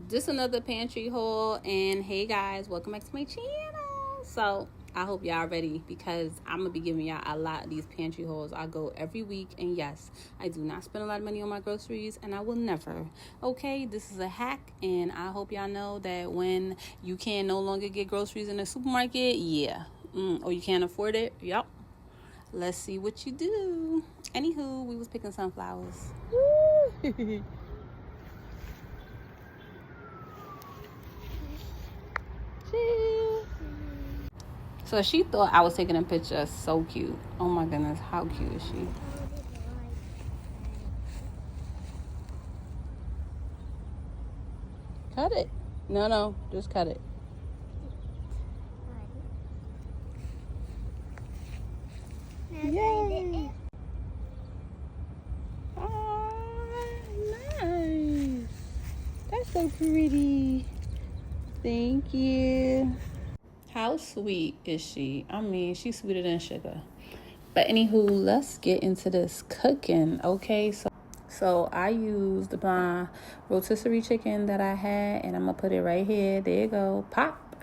just another pantry haul, and hey guys, welcome back to my channel. So I hope y'all ready, because I'm gonna be giving y'all a lot of these pantry hauls. I go every week, and yes, I do not spend a lot of money on my groceries, and I will never. Okay, this is a hack, and I hope y'all know that when you can no longer get groceries in the supermarket, or you can't afford it, yep, let's see what you do. Anywho, we was picking sunflowers. So she thought I was taking a picture. So cute. Oh my goodness, how cute is she? Cut it. No, just cut it. Yay. Oh, nice. That's so pretty. Thank you. How sweet is she? I mean, she's sweeter than sugar. But anywho, let's get into this cooking. Okay, so I used my rotisserie chicken that I had, and I'm gonna put it right here. There you go, pop.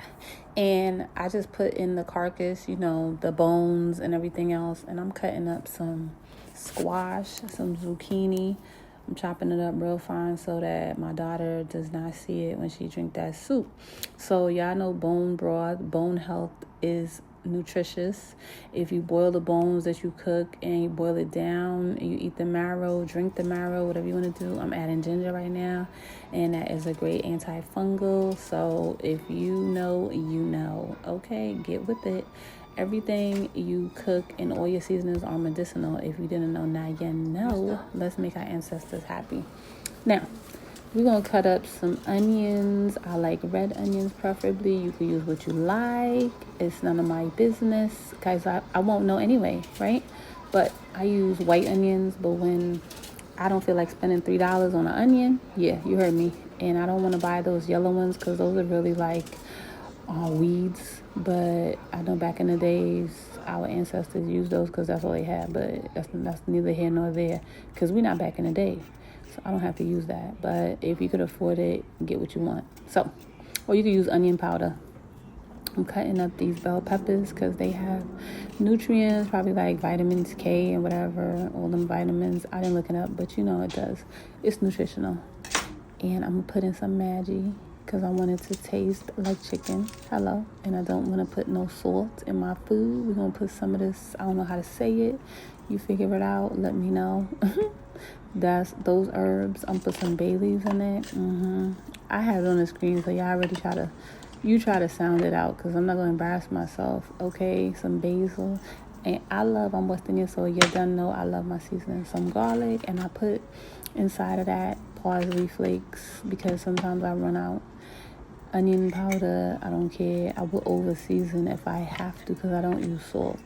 And I just put in the carcass, the bones and everything else. And I'm cutting up some squash, some zucchini. I'm chopping it up real fine so that my daughter does not see it when she drink that soup. So y'all know bone broth, bone health is nutritious. If you boil the bones that you cook and you boil it down and you eat the marrow, drink the marrow, whatever you want to do. I'm adding ginger right now, and that is a great antifungal. So if you know, you know. Okay, get with it. Everything you cook and all your seasonings are medicinal. If you didn't know, now you know. Let's make our ancestors happy. Now, we're going to cut up some onions. I like red onions preferably. You can use what you like. It's none of my business, because I won't know anyway, right? But I use white onions. But when I don't feel like spending $3 on an onion, yeah, you heard me. And I don't want to buy those yellow ones, because those are really like weeds. But I know back in the days our ancestors used those because that's all they had. But that's neither here nor there, because we're not back in the day, so I don't have to use that. But if you could afford it, get what you want. So, or you could use onion powder. I'm cutting up these bell peppers because they have nutrients, probably like vitamins K and whatever, all them vitamins. I didn't look it up, but it does. It's nutritional. And I'm gonna put in some Maggi, because I want it to taste like chicken. Hello. And I don't want to put no salt in my food. We're going to put some of this, I don't know how to say it. You figure it out. Let me know. That's those herbs. I'm going to put some bay leaves in it. I have it on the screen, so y'all already try to sound it out, because I'm not going to embarrass myself. Okay, some basil. And I'm West Indian, so you done know I love my seasoning. Some garlic, and I put inside of that parsley flakes, because sometimes I run out. Onion powder, I don't care. I will over season if I have to, because I don't use salt.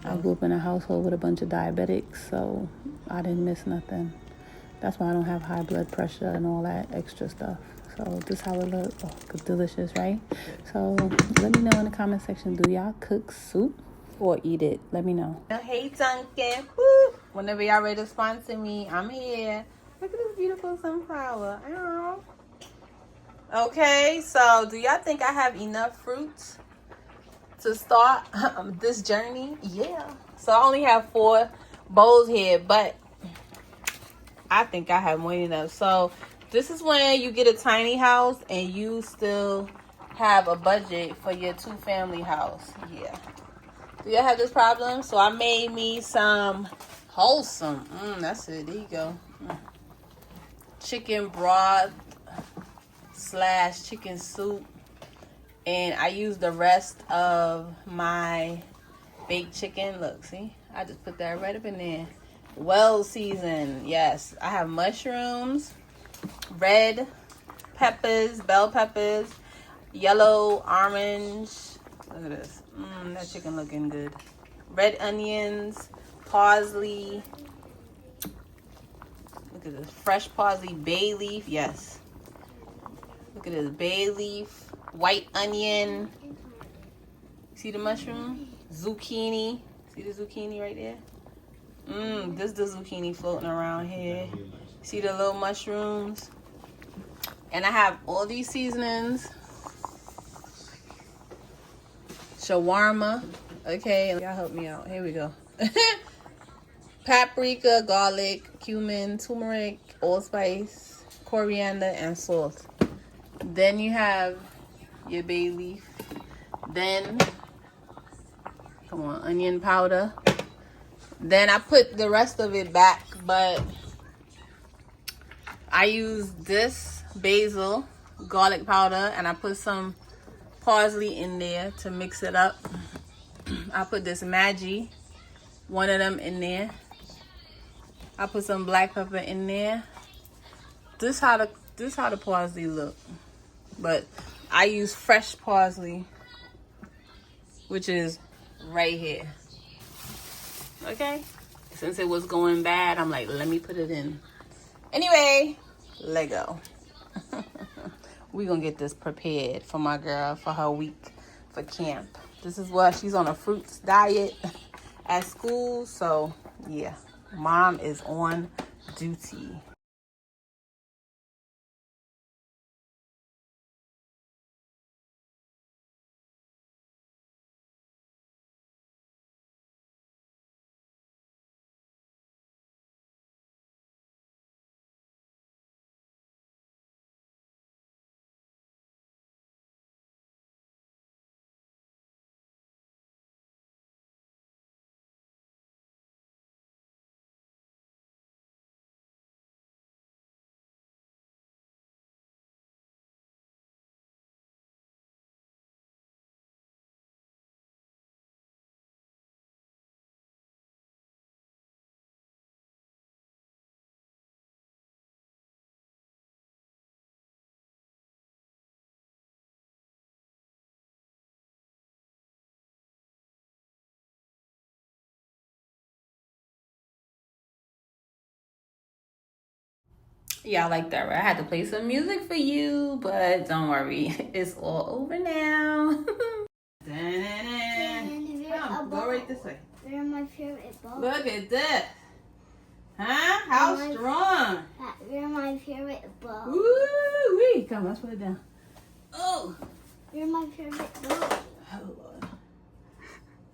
I grew up in a household with a bunch of diabetics, so I didn't miss nothing. That's why I don't have high blood pressure and all that extra stuff. So this is how it looks. Oh, delicious, right? So let me know in the comment section, do y'all cook soup or eat it? Let me know. Hey Duncan, woo! Whenever y'all ready to sponsor me, I'm here. Look at this beautiful sunflower. Ow. Okay, so do y'all think I have enough fruits to start this journey? Yeah. So I only have 4 bowls here, but I think I have more than enough. So this is when you get a tiny house and you still have a budget for your 2-family house. Yeah. Do y'all have this problem? So I made me some wholesome. That's it. There you go. Chicken broth / chicken soup, and I used the rest of my baked chicken. Look, see, I just put that right up in there. Well seasoned. Yes, I have mushrooms, red peppers, bell peppers, yellow, orange. Look at this. That chicken looking good. Red onions, parsley. Look at this, fresh parsley, bay leaf. Yes. Look at this, bay leaf, white onion. See the mushroom? Zucchini. See the zucchini right there? This is the zucchini floating around here. See the little mushrooms? And I have all these seasonings. Shawarma. Okay, y'all help me out. Here we go. Paprika, garlic, cumin, turmeric, allspice, coriander, and salt. Then you have your bay leaf. Then, come on, onion powder. Then I put the rest of it back, but I use this basil, garlic powder, and I put some parsley in there to mix it up. I put this Maggi, one of them in there. I put some black pepper in there. This how the parsley look. But I use fresh parsley, which is right here. Okay? Since it was going bad, I'm like, let me put it in. Anyway, let go. We're gonna get this prepared for my girl for her week for camp. This is what she's on a fruits diet at school. So yeah, mom is on duty. Yeah, I like that, right? I had to play some music for you, but don't worry. It's all over now. Come, go right this way. They're my favorite bowl. Look at this. Huh? How strong. You're my favorite bowl. Woo-wee. Come, let's put it down. Oh. You're my favorite bowl. Oh, Lord.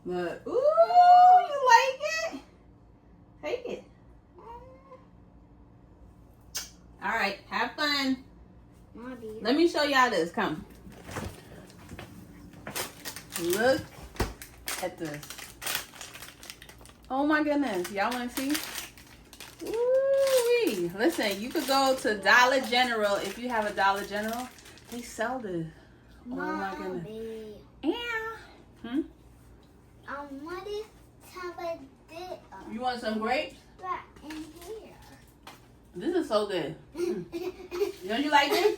Look. Ooh, you like it? Take it. All right, have fun. Mommy. Let me show y'all this. Come. Look at this. Oh my goodness. Y'all want to see? Woo-wee. Listen, you could go to Dollar General if you have a Dollar General. They sell this. Oh my goodness. Yeah. What is Tablet? You want some grapes? Right in here. This is so good. Don't you like this?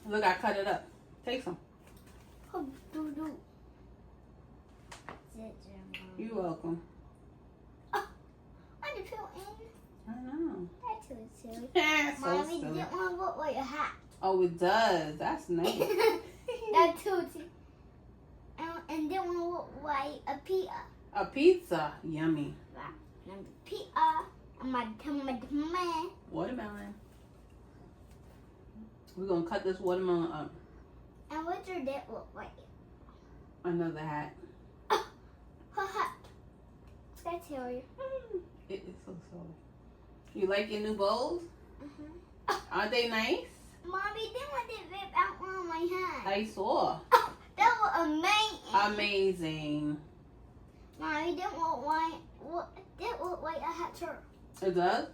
Look, I cut it up. Take some. You're welcome. Oh, I did feel in. I know. That's so silly. So Mommy silly. didn't want to look like a hat. Oh, it does. That's nice. That's too silly. And then want to look like a pizza. A pizza. Yummy. And the pizza. And my man. Watermelon. We're going to cut this watermelon up. And what's your dad look like? Another hat. Her hat. That's hilarious. It is so silly. You like your new bowls? Aren't they nice? Mommy, they want to rip out one of my hands. I saw. That was amazing. Amazing. Mommy, that look like a hat too. It does?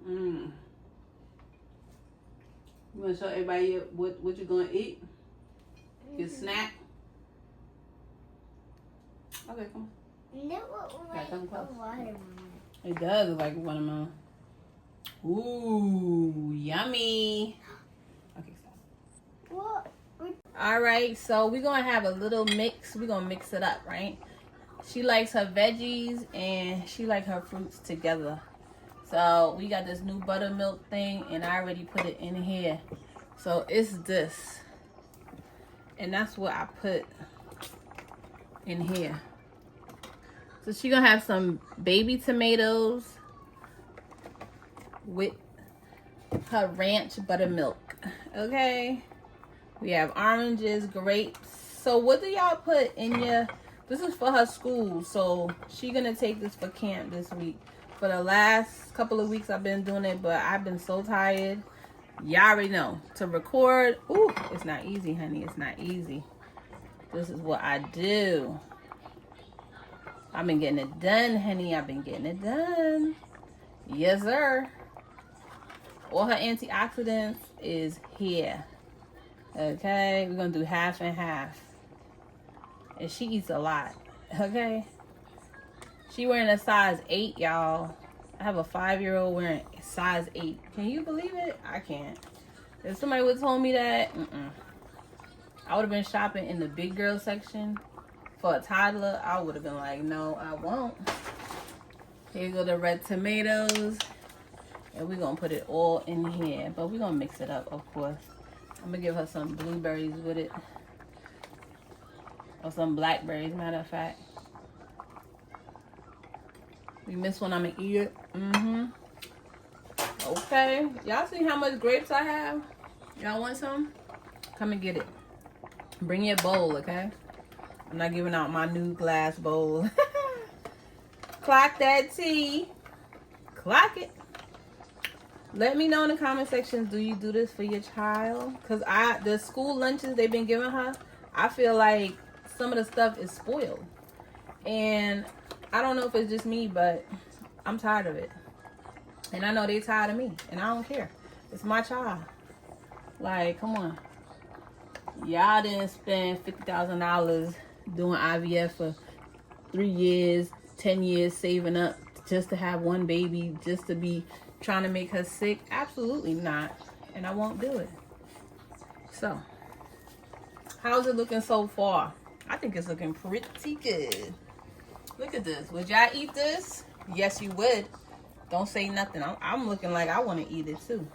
You want to show everybody what you're going to eat? Your snack? Okay, come on. And that look like come a close. watermelon. It does look like watermelon. Ooh, yummy. Okay, stop. What? All right, so we're going to have a little mix. We're going to mix it up, right? She likes her veggies and she likes her fruits together. So we got this new buttermilk thing and I already put it in here. So it's this. And that's what I put in here. So she gonna have some baby tomatoes with her ranch buttermilk. Okay. We have oranges, grapes. So what do y'all put in your... This is for her school. So she gonna take this for camp this week. For the last couple of weeks I've been doing it, but I've been so tired. Y'all already know. To record, ooh, it's not easy, honey. It's not easy. This is what I do. I've been getting it done, honey. I've been getting it done. Yes, sir. All her antioxidants is here. Okay, we're gonna do half and half. And she eats a lot. Okay. She wearing a size 8, y'all. I have a 5-year-old wearing a size 8. Can you believe it? I can't. If somebody would have told me that, I would have been shopping in the big girl section for a toddler. I would have been like, no, I won't. Here go the red tomatoes. And we're going to put it all in here. But we're going to mix it up, of course. I'm going to give her some blueberries with it. Or some blackberries, matter of fact. We miss one, I'm going to eat it. Okay. Y'all see how much grapes I have? Y'all want some? Come and get it. Bring your bowl, okay? I'm not giving out my new glass bowl. Clock that tea. Clock it. Let me know in the comment sections, do you do this for your child? Because the school lunches they've been giving her, I feel like some of the stuff is spoiled. And I don't know if it's just me, but I'm tired of it. And I know they're tired of me. And I don't care. It's my child. Like, come on. Y'all didn't spend $50,000 doing IVF for 3 years, 10 years saving up just to have one baby, just to be trying to make her sick. Absolutely not. And I won't do it. So, how's it looking so far? I think it's looking pretty good. Look at this. Would y'all eat this? Yes, you would. Don't say nothing. I'm looking like I want to eat it too.